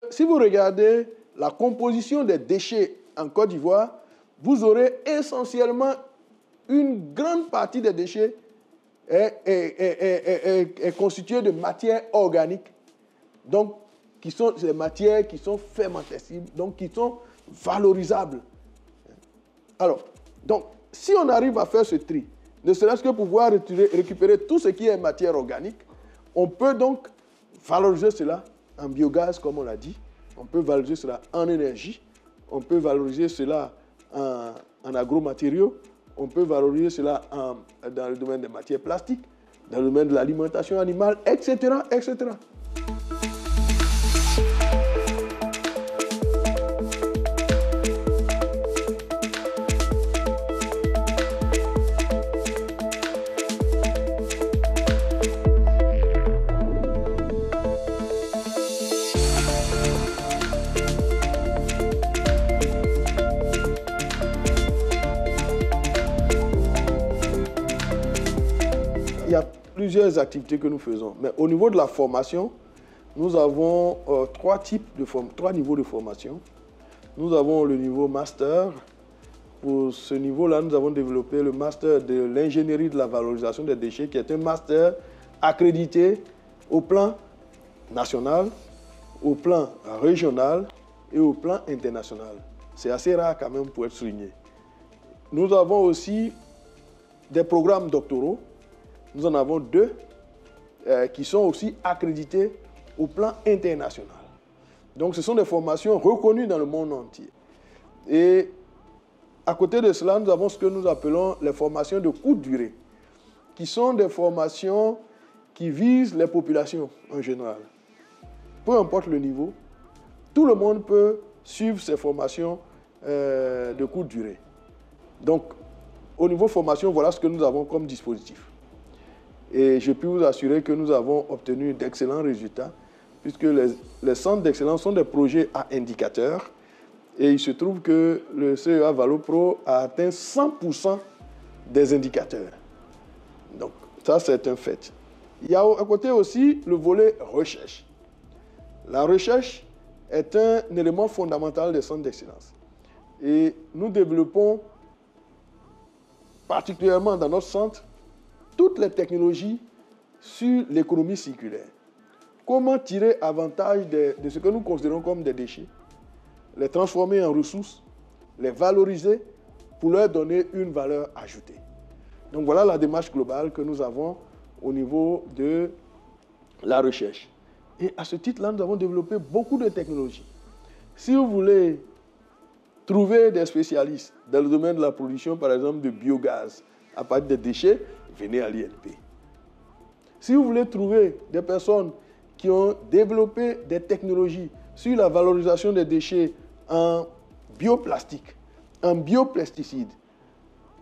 Si vous regardez la composition des déchets en Côte d'Ivoire, vous aurez essentiellement une grande partie des déchets est constituée de matières organiques, donc qui sont des matières qui sont fermentescibles, donc qui sont valorisables. Alors, donc, si on arrive à faire ce tri, ne serait-ce que pouvoir récupérer tout ce qui est matière organique, on peut donc valoriser cela en biogaz, comme on l'a dit, on peut valoriser cela en énergie, on peut valoriser cela en agromatériaux, on peut valoriser cela dans le domaine des matières plastiques, dans le domaine de l'alimentation animale, etc., etc. Il y a plusieurs activités que nous faisons, mais au niveau de la formation, nous avons trois niveaux de formation. Nous avons le niveau master. Pour ce niveau-là, nous avons développé le master de l'ingénierie de la valorisation des déchets, qui est un master accrédité au plan national, au plan régional et au plan international. C'est assez rare quand même pour être souligné. Nous avons aussi des programmes doctoraux. Nous en avons deux qui sont aussi accrédités au plan international. Donc ce sont des formations reconnues dans le monde entier. Et à côté de cela, nous avons ce que nous appelons les formations de courte durée, qui sont des formations qui visent les populations en général. Peu importe le niveau, tout le monde peut suivre ces formations de courte durée. Donc, au niveau formation, voilà ce que nous avons comme dispositif. Et je peux vous assurer que nous avons obtenu d'excellents résultats, puisque les centres d'excellence sont des projets à indicateurs. Et il se trouve que le CEA ValoPro a atteint 100% des indicateurs. Donc, ça, c'est un fait. Il y a à côté aussi le volet recherche. La recherche est un élément fondamental des centres d'excellence. Et nous développons, particulièrement dans notre centre, toutes les technologies sur l'économie circulaire. Comment tirer avantage de ce que nous considérons comme des déchets, les transformer en ressources, les valoriser pour leur donner une valeur ajoutée. Donc voilà la démarche globale que nous avons au niveau de la recherche. Et à ce titre-là, nous avons développé beaucoup de technologies. Si vous voulez trouver des spécialistes dans le domaine de la production, par exemple, de biogaz à partir des déchets, venez à l'INP. Si vous voulez trouver des personnes qui ont développé des technologies sur la valorisation des déchets en bioplastique, en biopesticides,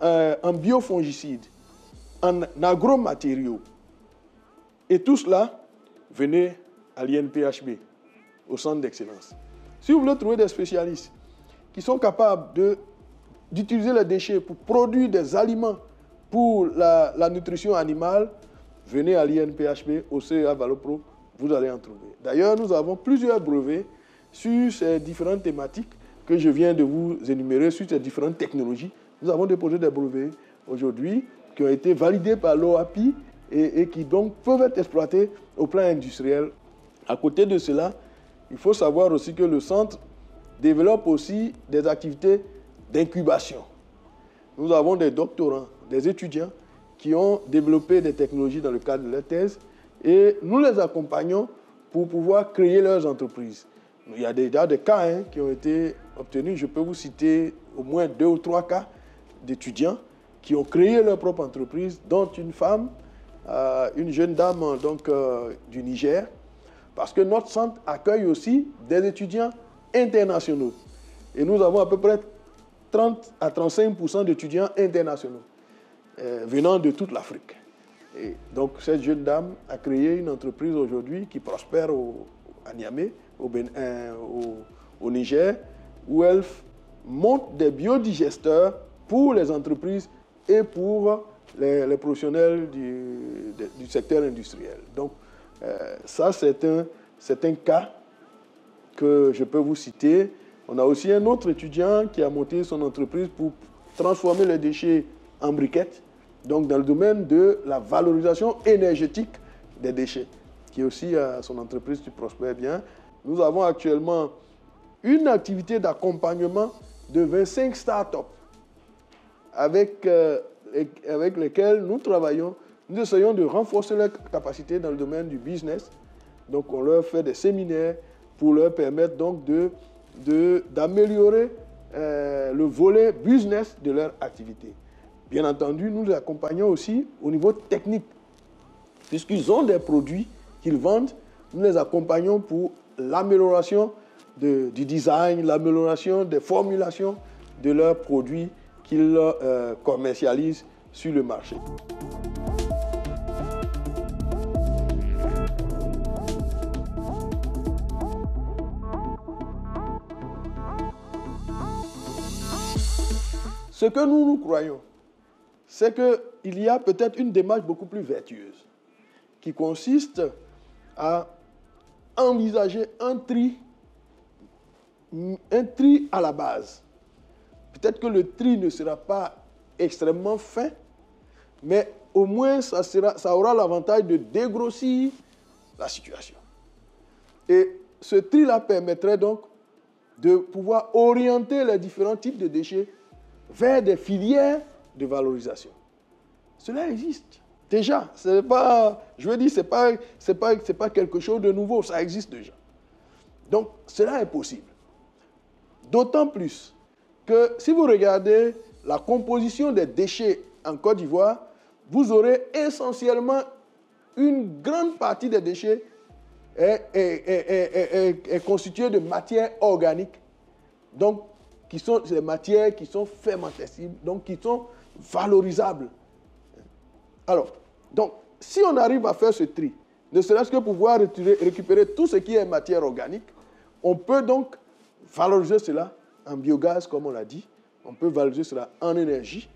en biofongicides, en agromatériaux, et tout cela, venez à l'INPHB, au centre d'excellence. Si vous voulez trouver des spécialistes qui sont capables d'utiliser les déchets pour produire des aliments pour la nutrition animale, venez à l'INPHB, au CEA ValoPro, vous allez en trouver. D'ailleurs, nous avons plusieurs brevets sur ces différentes thématiques que je viens de vous énumérer, sur ces différentes technologies. Nous avons déposé des brevets aujourd'hui qui ont été validés par l'OAPI et qui donc peuvent être exploités au plan industriel. À côté de cela, il faut savoir aussi que le centre développe aussi des activités d'incubation. Nous avons des doctorants, des étudiants qui ont développé des technologies dans le cadre de leur thèse et nous les accompagnons pour pouvoir créer leurs entreprises. Il y a déjà des cas qui ont été obtenus. Je peux vous citer au moins 2 ou 3 cas d'étudiants qui ont créé leur propre entreprise, dont une femme, une jeune dame donc, du Niger, parce que notre centre accueille aussi des étudiants internationaux. Et nous avons à peu près 30 à 35% d'étudiants internationaux venant de toute l'Afrique. Et donc cette jeune dame a créé une entreprise aujourd'hui qui prospère à Niamey, au Niger, où elle monte des biodigesteurs pour les entreprises et pour les professionnels du secteur industriel. Donc ça, c'est un cas que je peux vous citer. On a aussi un autre étudiant qui a monté son entreprise pour transformer les déchets en briquettes, donc dans le domaine de la valorisation énergétique des déchets, qui aussi a son entreprise qui prospère bien. Nous avons actuellement une activité d'accompagnement de 25 startups avec lesquelles nous travaillons. Nous essayons de renforcer leurs capacités dans le domaine du business. Donc, on leur fait des séminaires pour leur permettre donc d'améliorer le volet business de leur activité. Bien entendu, nous les accompagnons aussi au niveau technique. Puisqu'ils ont des produits qu'ils vendent, nous les accompagnons pour l'amélioration du design, l'amélioration des formulations de leurs produits qu'ils commercialisent sur le marché. Ce que nous croyons, c'est qu'il y a peut-être une démarche beaucoup plus vertueuse qui consiste à envisager un tri à la base. Peut-être que le tri ne sera pas extrêmement fin, mais au moins ça aura l'avantage de dégrossir la situation. Et ce tri-là permettrait donc de pouvoir orienter les différents types de déchets vers des filières de valorisation. Cela existe déjà. C'est pas, je veux dire, c'est pas quelque chose de nouveau, ça existe déjà. Donc, cela est possible. D'autant plus que si vous regardez la composition des déchets en Côte d'Ivoire, vous aurez essentiellement une grande partie des déchets est constituée de matières organiques, donc qui sont des matières qui sont fermentescibles, donc qui sont valorisables. Alors, donc, si on arrive à faire ce tri, ne serait-ce que pouvoir récupérer tout ce qui est matière organique, on peut donc valoriser cela en biogaz, comme on l'a dit, on peut valoriser cela en énergie,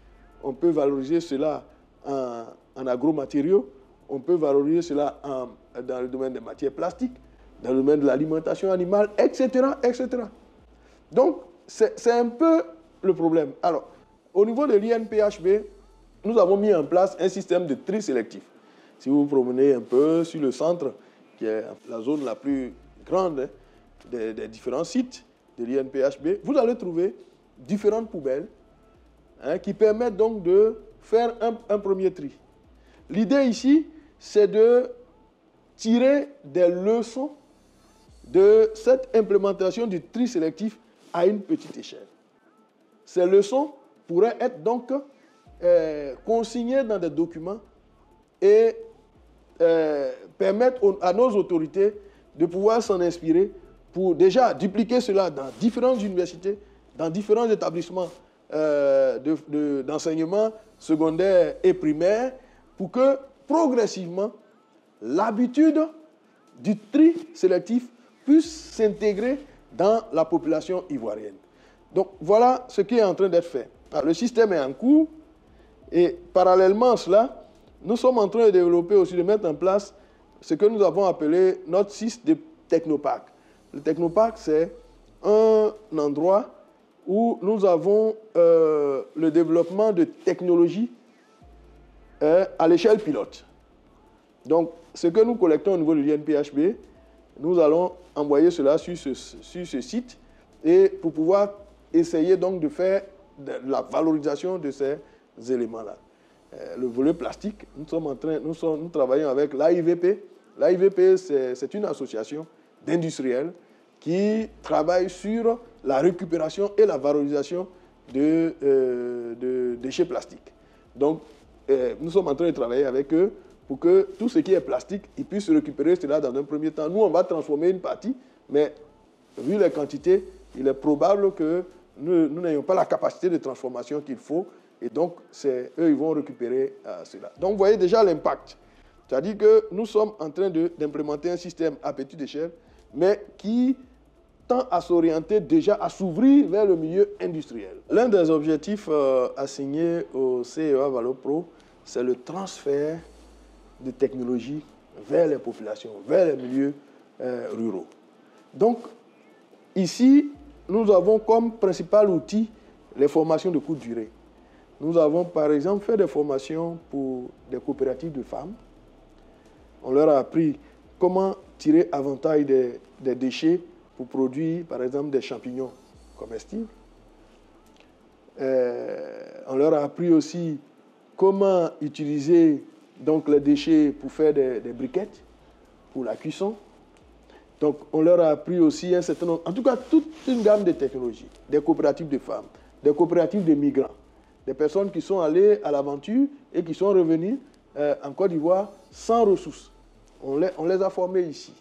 on peut valoriser cela en agromatériaux, on peut valoriser cela dans le domaine des matières plastiques, dans le domaine de l'alimentation animale, etc., etc. Donc, c'est un peu le problème. Alors, au niveau de l'INPHB, nous avons mis en place un système de tri sélectif. Si vous vous promenez un peu sur le centre, qui est la zone la plus grande des différents sites de l'INPHB, vous allez trouver différentes poubelles qui permettent donc de faire un premier tri. L'idée ici, c'est de tirer des leçons de cette implémentation du tri sélectif à une petite échelle. Ces leçons pourraient être donc consignées dans des documents et permettre à nos autorités de pouvoir s'en inspirer pour déjà dupliquer cela dans différentes universités, dans différents établissements d'enseignement secondaire et primaire, pour que progressivement l'habitude du tri sélectif puisse s'intégrer dans la population ivoirienne. Donc voilà ce qui est en train d'être fait. Alors, le système est en cours et parallèlement à cela, nous sommes en train de développer aussi, de mettre en place ce que nous avons appelé notre site de technoparc. Le technoparc, c'est un endroit où nous avons le développement de technologies à l'échelle pilote. Donc, ce que nous collectons au niveau de l'INPHB, nous allons envoyer cela sur ce site et pour pouvoir essayer donc de faire de la valorisation de ces éléments-là. Le volet plastique, nous travaillons avec l'AIVP. L'AIVP, c'est une association d'industriels qui travaille sur la récupération et la valorisation de déchets plastiques. Donc, nous sommes en train de travailler avec eux pour que tout ce qui est plastique, ils puissent récupérer cela dans un premier temps. Nous, on va transformer une partie, mais vu les quantités, il est probable que nous n'ayons pas la capacité de transformation qu'il faut. Et donc, eux, ils vont récupérer cela. Donc, vous voyez déjà l'impact. C'est-à-dire que nous sommes en train d'implémenter un système à petite échelle, mais qui tend à s'orienter déjà, à s'ouvrir vers le milieu industriel. L'un des objectifs assignés au CEA Valopro, c'est le transfert de technologies vers les populations, vers les milieux ruraux. Donc, Ici, nous avons comme principal outil les formations de courte durée. Nous avons par exemple fait des formations pour des coopératives de femmes. On leur a appris comment tirer avantage des déchets pour produire par exemple des champignons comestibles. On leur a appris aussi comment utiliser donc, les déchets pour faire des briquettes, pour la cuisson. Donc, on leur a appris aussi un certain nombre, en tout cas, toute une gamme de technologies, des coopératives de femmes, des coopératives de migrants, des personnes qui sont allées à l'aventure et qui sont revenues en Côte d'Ivoire sans ressources. On les a formés ici.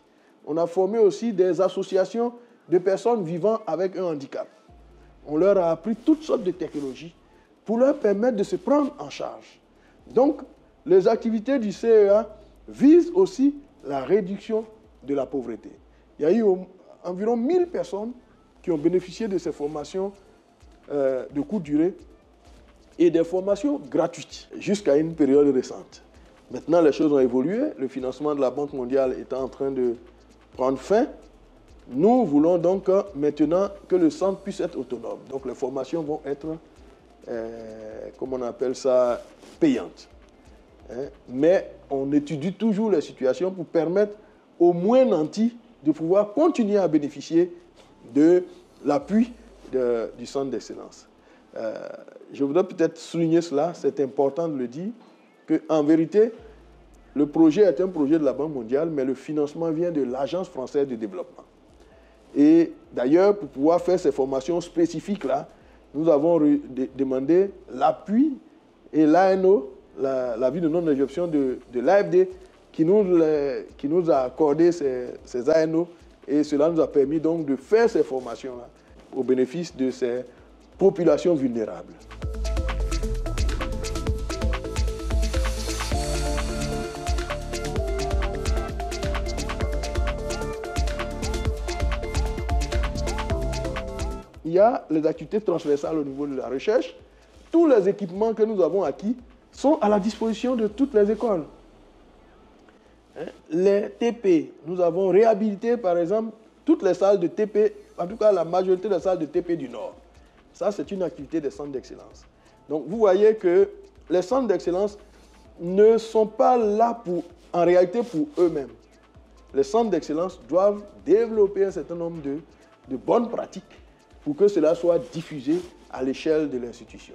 On a formé aussi des associations de personnes vivant avec un handicap. On leur a appris toutes sortes de technologies pour leur permettre de se prendre en charge. Donc, les activités du CEA visent aussi la réduction de la pauvreté. Il y a eu environ 1000 personnes qui ont bénéficié de ces formations de courte durée et des formations gratuites jusqu'à une période récente. Maintenant, les choses ont évolué. Le financement de la Banque mondiale est en train de prendre fin. Nous voulons donc maintenant que le centre puisse être autonome. Donc les formations vont être, comme on appelle ça, payantes. Mais on étudie toujours les situations pour permettre aux moins nantis de pouvoir continuer à bénéficier de l'appui du centre d'excellence. Je voudrais peut-être souligner cela, c'est important de le dire, qu'en vérité, le projet est un projet de la Banque mondiale, mais le financement vient de l'Agence française de développement. Et d'ailleurs, pour pouvoir faire ces formations spécifiques-là, nous avons demandé l'appui et l'ANO, l'avis de non-éjection de l'AFD, qui nous a accordé ces ANO, et cela nous a permis donc de faire ces formations-là au bénéfice de ces populations vulnérables. Il y a les activités transversales au niveau de la recherche. Tous les équipements que nous avons acquis sont à la disposition de toutes les écoles. Les TP, nous avons réhabilité par exemple toutes les salles de TP, en tout cas la majorité des salles de TP du Nord. Ça, c'est une activité des centres d'excellence. Donc vous voyez que les centres d'excellence ne sont pas là en réalité pour eux-mêmes. Les centres d'excellence doivent développer un certain nombre de bonnes pratiques pour que cela soit diffusé à l'échelle de l'institution.